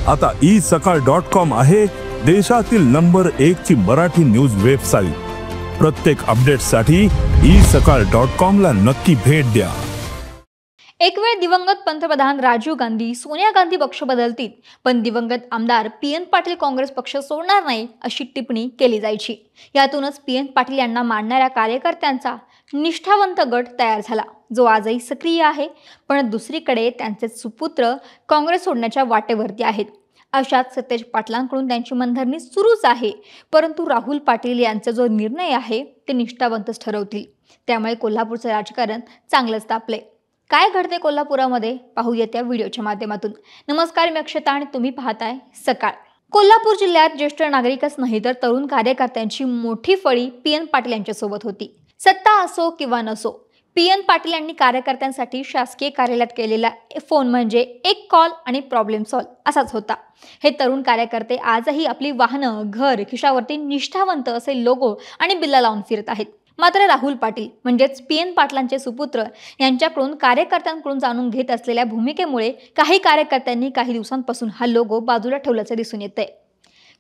आता isakal.com आहे देशातील नंबर 1 ची मराठी न्यूज वेबसाईट। प्रत्येक अपडेटसाठी isakal.com ला नक्की भेट द्या। एक वेळ दिवंगत पंतप्रधान राजीव गांधी, सोनिया गांधी पक्ष बदलतील, पण दिवंगत आमदार पी.एन. पाटील काँग्रेस पक्ष सोडणार नाही अशी टिप्पणी केली जायची। यातूनच पी.एन. पाटील यांना मानणाऱ्या कार्यकर्त्यांचा निष्ठावंत गट तयार झाला, जो आजही सक्रिय आहे। पण दुसरीकडे त्यांचे सुपुत्र काँग्रेस सोडण्याच्या वाटेवरती आहेत। अशात सतेज पाटलांकडून त्यांची मनधरणी सुरूच आहे, परंतु राहुल पाटील यांचा जो निर्णय आहे ते निष्ठावंतच ठरवतील। त्यामुळे कोल्हापूरचे राजकारण चांगलंच तापले। काय घडते कोल्हापुरामध्ये पाहूया त्या व्हिडिओच्या माध्यमातून। नमस्कार, मी अक्षता आणि तुम्ही पाहताय सकाळ। कोल्हापूर जिल्ह्यात ज्येष्ठ नागरिकच नाही तर तरुण कार्यकर्त्यांची मोठी फळी पी.एन. पाटील यांच्या सोबत होती। सत्ता असो किंवा नसो, पी.एन. पाटील यांनी कार्यकर्त्यांसाठी शासकीय कार्यालयात केलेला फोन म्हणजे एक कॉल आणि प्रॉब्लेम सॉल्व असाच होता। हे तरुण कार्यकर्ते आजही आपली वाहनं, घर, खिशावरती निष्ठावंत असे लोगो आणि बिल्ला लावून फिरत आहेत। मात्र राहुल पाटील म्हणजेच पी.एन. पाटलांचे सुपुत्र यांच्याकडून कार्यकर्त्यांकडून जाणून घेत असलेल्या भूमिकेमुळे काही कार्यकर्त्यांनी काही दिवसांपासून हा लोगो बाजूला ठेवल्याचे दिसून येते।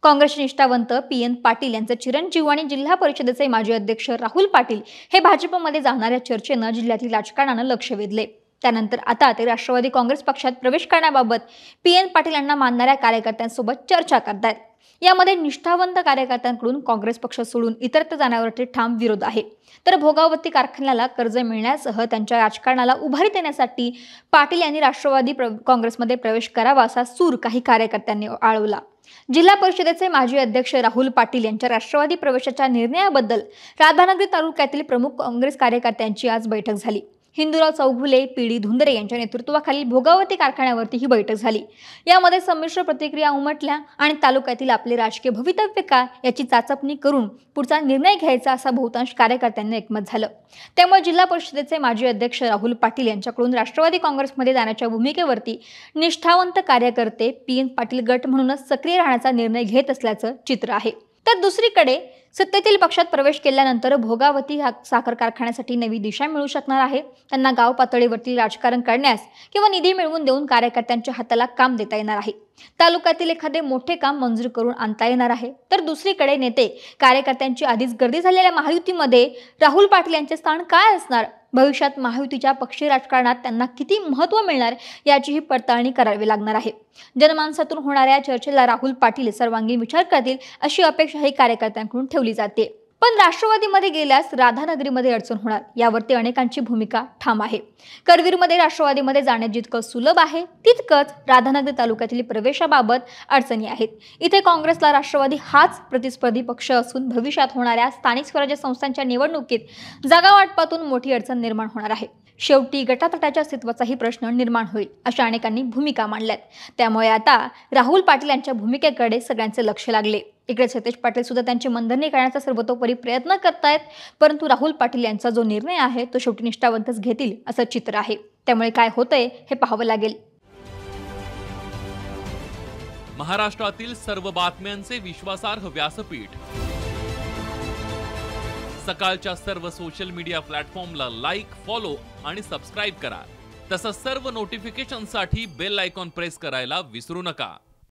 काँग्रेसचे निष्ठावंत पी.एन. पाटील यांचे चिरंजीव आणि जिल्हा परिषदेचे माजी अध्यक्ष राहुल पाटील हे भाजपमध्ये जाणाऱ्या चर्चेनं जिल्ह्यातील राजकारणानं लक्ष वेधले। त्यानंतर आता ते राष्ट्रवादी काँग्रेस पक्षात प्रवेश करण्याबाबत पी.एन. पाटील यांना मानणाऱ्या कार्यकर्त्यांसोबत चर्चा करतात। यामध्ये निष्ठावंत कार्यकर्त्यांकडून काँग्रेस पक्ष सोडून इतरत्र जाण्यावरती ठाम विरोध आहे, तर भोगावती कारखान्याला कर्ज मिळण्यासह त्यांच्या राजकारणाला उभारी देण्यासाठी पाटील यांनी राष्ट्रवादी काँग्रेसमध्ये प्रवेश करावा असा सूर काही कार्यकर्त्यांनी आळवला। जिल्हा परिषदेचे माजी अध्यक्ष राहुल पाटील यांच्या राष्ट्रवादी प्रवेशाच्या निर्णयाबद्दल राधानगरी तालुक्यातील प्रमुख काँग्रेस कार्यकर्त्यांची आज बैठक झाली। हिंदूराव चौगुले, पी.डी. धुंदरे यांच्या नेतृत्वाखाली भोगावती कारखान्यावरती ही बैठक झाली। यामध्ये संमिश्र प्रतिक्रिया उमटल्या आणि तालुक्यातील आपले राजकीय भवितव्य काय याची चाचपणी करून पुढचा निर्णय घ्यायचा असा बहुतांश कार्यकर्त्यांना एकमत झालं। त्यामुळे जिल्हा परिषदेचे माजी अध्यक्ष राहुल पाटील यांच्याकडून राष्ट्रवादी काँग्रेसमध्ये जाण्याच्या भूमिकेवरती निष्ठावंत कार्यकर्ते पी.एन. पाटील गट म्हणूनच सक्रिय राहण्याचा निर्णय घेत असल्याचं चित्र आहे। तर दुसरीकडे सत्तेतील पक्षात प्रवेश केल्यानंतर भोगावती साखर कारखान्यासाठी नवी दिशा मिळू शकणार आहे। त्यांना गाव पातळीवरती राजकारण करण्यास किंवा निधी मिळवून देऊन कार्यकर्त्यांच्या हाताला काम देता येणार आहे। तालुक्यातील एखादे मोठे काम मंजूर करून आणता येणार आहे। तर दुसरीकडे नेते कार्यकर्त्यांची आधीच गर्दी झालेल्या महायुतीमध्ये राहुल पाटील यांचे स्थान काय असणार, भविष्यात महायुतीच्या पक्षीय राजकारणात त्यांना किती महत्त्व मिळणार याचीही पडताळणी करावी लागणार आहे। जनमानसातून होणाऱ्या चर्चेला राहुल पाटील सर्वांगीण विचार करतील अशी अपेक्षा ही कार्यकर्त्यांकडून ठेवली जाते। पण राष्ट्रवादीमध्ये गेल्यास राधानगरीमध्ये अडचण होणार यावरती अनेकांची भूमिका ठाम आहे। करवीरमध्ये राष्ट्रवादीमध्ये जाणे जितकं सुलभ आहे तितकंच राधानगरी तालुक्यातील प्रवेशाबाबत अडचणी आहेत। इथे काँग्रेसला राष्ट्रवादी हाच प्रतिस्पर्धी पक्ष असून भविष्यात होणाऱ्या स्थानिक स्वराज्य संस्थांच्या निवडणुकीत जागा वाटपातून मोठी अडचण निर्माण होणार आहे। शेवटी गटातटाच्या अस्तित्वाचाही प्रश्न निर्माण होईल अशा अनेकांनी भूमिका मांडल्यात। त्यामुळे आता राहुल पाटील यांच्या भूमिकेकडे सगळ्यांचे लक्ष लागले। इकडे सतेज पाटील सुद्धा त्यांची मनधरणी करण्याचा सर्वतोपरी प्रयत्न करतायत, परंतु राहुल पाटील यांचा जो निर्णय आहे तो शेवटी निष्ठावंतच घेतील असं चित्र आहे। त्यामुळे काय होतंय हे पाहावं लागेल। महाराष्ट्रातील सर्व बातम्यांचे विश्वासार्ह व्यासपीठ सकाळच्या सर्व सोशल मीडिया प्लॅटफॉर्मला लाईक, फॉलो आणि सबस्क्राईब करा। तसंच सर्व नोटिफिकेशनसाठी बेल आयकॉन प्रेस करायला विसरू नका।